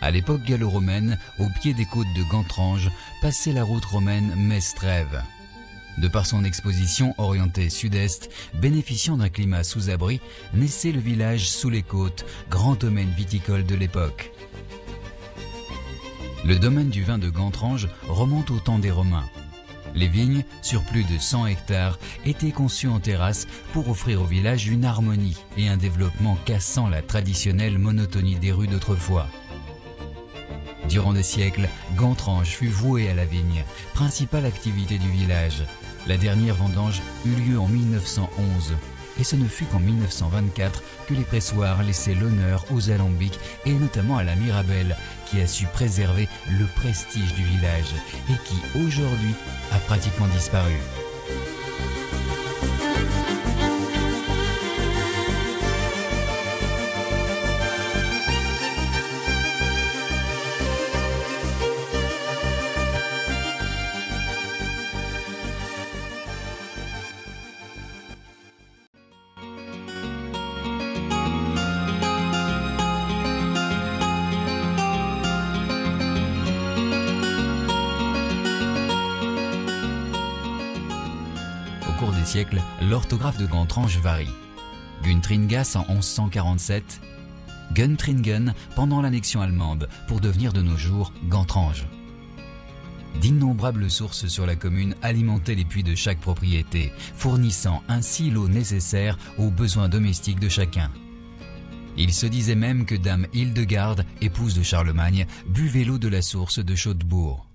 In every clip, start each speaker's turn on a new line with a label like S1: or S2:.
S1: À l'époque gallo-romaine, au pied des côtes de Gantrange, passait la route romaine Metz-Trèves. De par son exposition orientée sud-est, bénéficiant d'un climat sous abri, naissait le village sous les côtes, grand domaine viticole de l'époque. Le domaine du vin de Gantrange remonte au temps des Romains. Les vignes, sur plus de 100 hectares, étaient conçues en terrasse pour offrir au village une harmonie et un développement cassant la traditionnelle monotonie des rues d'autrefois. Durant des siècles, Gantrange fut voué à la vigne, principale activité du village. La dernière vendange eut lieu en 1911 et ce ne fut qu'en 1924 que les pressoirs laissaient l'honneur aux alambics et notamment à la Mirabelle qui a su préserver le prestige du village et qui aujourd'hui a pratiquement disparu. Au cours des siècles, l'orthographe de Gantrange varie. Guntringas en 1147, Guntringen pendant l'annexion allemande pour devenir de nos jours Gantrange. D'innombrables sources sur la commune alimentaient les puits de chaque propriété, fournissant ainsi l'eau nécessaire aux besoins domestiques de chacun. Il se disait même que dame Hildegarde, épouse de Charlemagne, buvait l'eau de la source de Chaudebourg.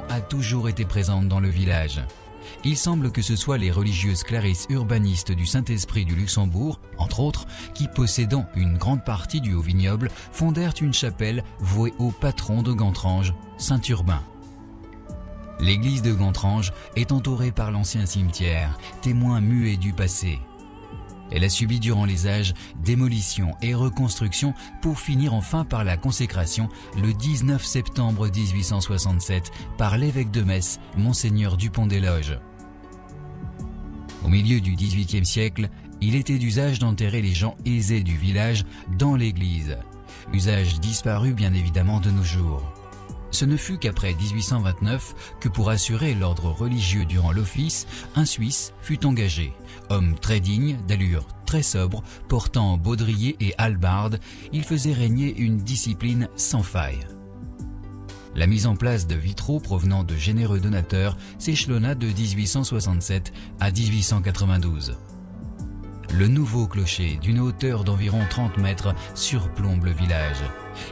S1: A toujours été présente dans le village. Il semble que ce soit les religieuses clarisses urbanistes du Saint-Esprit du Luxembourg, entre autres, qui possédant une grande partie du haut-vignoble, fondèrent une chapelle vouée au patron de Gantrange, Saint-Urbain. L'église de Gantrange est entourée par l'ancien cimetière, témoin muet du passé. Elle a subi durant les âges démolition et reconstruction pour finir enfin par la consécration le 19 septembre 1867 par l'évêque de Metz, Monseigneur Dupont des Loges. Au milieu du XVIIIe siècle, il était d'usage d'enterrer les gens aisés du village dans l'église, usage disparu bien évidemment de nos jours. Ce ne fut qu'après 1829 que pour assurer l'ordre religieux durant l'office, un Suisse fut engagé. Homme très digne, d'allure très sobre, portant baudrier et hallebarde, il faisait régner une discipline sans faille. La mise en place de vitraux provenant de généreux donateurs s'échelonna de 1867 à 1892. Le nouveau clocher, d'une hauteur d'environ 30 mètres, surplombe le village.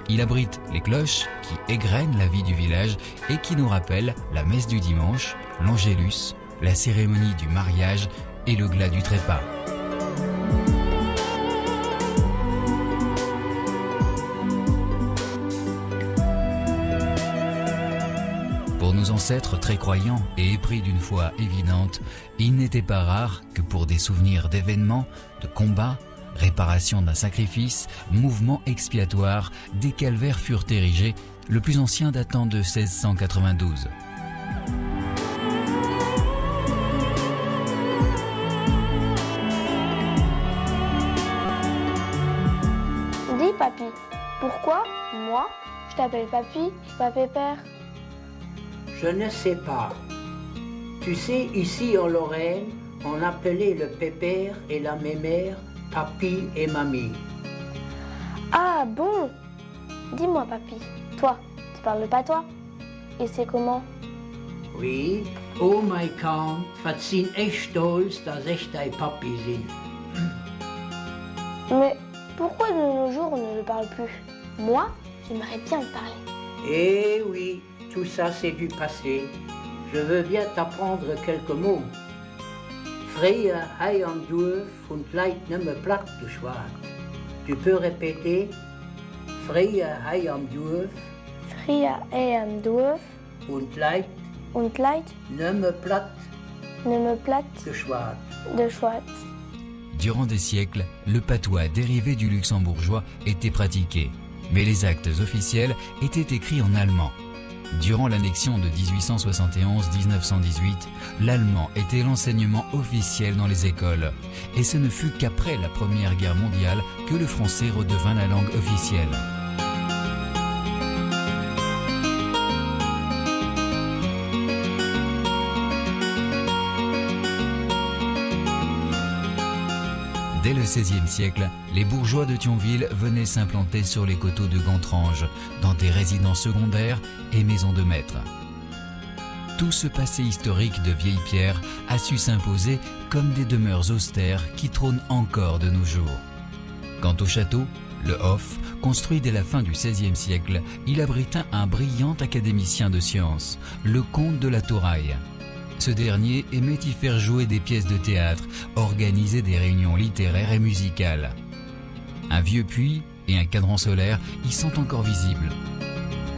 S1: Il abrite les cloches qui égrènent la vie du village et qui nous rappellent la messe du dimanche, l'angélus, la cérémonie du mariage et le glas du trépas. Pour nos ancêtres très croyants et épris d'une foi évidente, il n'était pas rare que pour des souvenirs d'événements, de combats, réparation d'un sacrifice, mouvement expiatoire, des calvaires furent érigés, le plus ancien datant de 1692.
S2: Dis papy, pourquoi moi je t'appelle papy et pas pépère?
S3: Je ne sais pas. Tu sais, ici en Lorraine, on appelait le pépère et la mémère papy et mamie.
S2: Ah bon? Dis-moi papy, toi, tu parles de patois? Et c'est comment?
S3: Oui, oh my Count, wat sind echt stolz, dass ich dein Papi sind.
S2: Mais pourquoi de nos jours on ne le parle plus? Moi, j'aimerais bien le parler.
S3: Eh oui, tout ça c'est du passé. Je veux bien t'apprendre quelques mots. Früher hei am Dorf und Leid nimmer platt geschwart. Tu peux répéter Früher hei am Dorf
S2: Früher am Dorf
S3: und Leid
S2: und Leid
S3: nimmer platt
S2: nimmer platt
S3: geschwart.
S2: de Schwarz.
S1: Durant des siècles, le patois dérivé du luxembourgeois était pratiqué, mais les actes officiels étaient écrits en allemand. Durant l'annexion de 1871-1918, l'allemand était l'enseignement officiel dans les écoles, et ce ne fut qu'après la Première Guerre mondiale que le français redevint la langue officielle. Dès le XVIe siècle, les bourgeois de Thionville venaient s'implanter sur les coteaux de Gantrange, dans des résidences secondaires et maisons de maître. Tout ce passé historique de vieilles pierres a su s'imposer comme des demeures austères qui trônent encore de nos jours. Quant au château, le Hof, construit dès la fin du XVIe siècle, il abrita un brillant académicien de sciences, le comte de la Touraille. Ce dernier aimait y faire jouer des pièces de théâtre, organiser des réunions littéraires et musicales. Un vieux puits et un cadran solaire y sont encore visibles.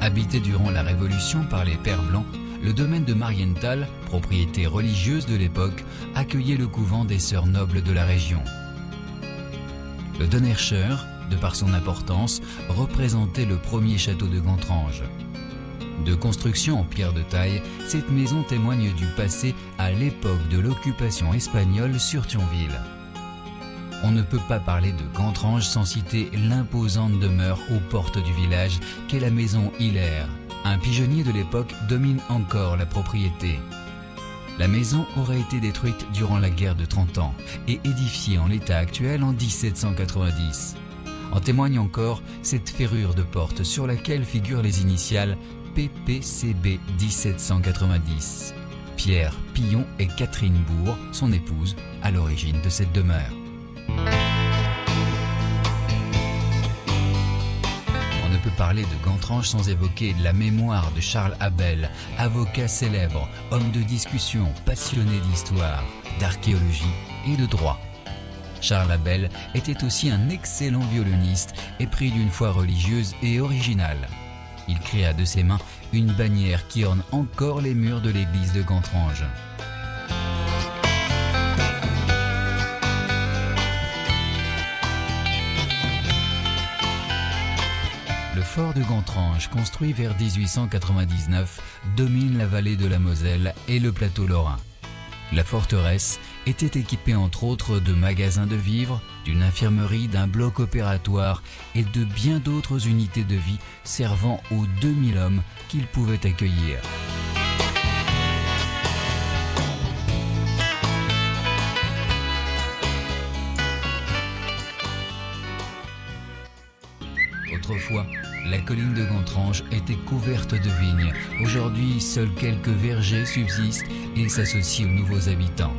S1: Habité durant la Révolution par les Pères Blancs, le domaine de Marienthal, propriété religieuse de l'époque, accueillait le couvent des Sœurs Nobles de la région. Le Donnerscher, de par son importance, représentait le premier château de Gantrange. De construction en pierre de taille, cette maison témoigne du passé à l'époque de l'occupation espagnole sur Thionville. On ne peut pas parler de Gantrange sans citer l'imposante demeure aux portes du village qu'est la maison Hilaire. Un pigeonnier de l'époque domine encore la propriété. La maison aurait été détruite durant la guerre de 30 ans et édifiée en l'état actuel en 1790. En témoigne encore cette ferrure de porte sur laquelle figurent les initiales PPCB 1790. Pierre Pillon et Catherine Bourg, son épouse, à l'origine de cette demeure. On ne peut parler de Gantrange sans évoquer la mémoire de Charles Abel, avocat célèbre, homme de discussion, passionné d'histoire, d'archéologie et de droit. Charles Abel était aussi un excellent violoniste épris d'une foi religieuse et originale. Il créa de ses mains une bannière qui orne encore les murs de l'église de Gantrange. Le fort de Gantrange, construit vers 1899, domine la vallée de la Moselle et le plateau lorrain. La forteresse était équipée entre autres de magasins de vivres, d'une infirmerie, d'un bloc opératoire et de bien d'autres unités de vie servant aux 2000 hommes qu'il pouvait accueillir. Autrefois, la colline de Gantrange était couverte de vignes. Aujourd'hui, seuls quelques vergers subsistent et s'associent aux nouveaux habitants.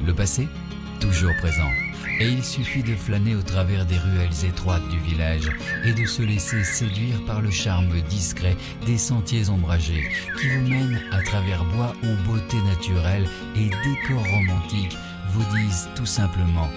S1: Le passé, toujours présent. Et il suffit de flâner au travers des ruelles étroites du village et de se laisser séduire par le charme discret des sentiers ombragés qui vous mènent à travers bois où beauté naturelle et décor romantique vous disent tout simplement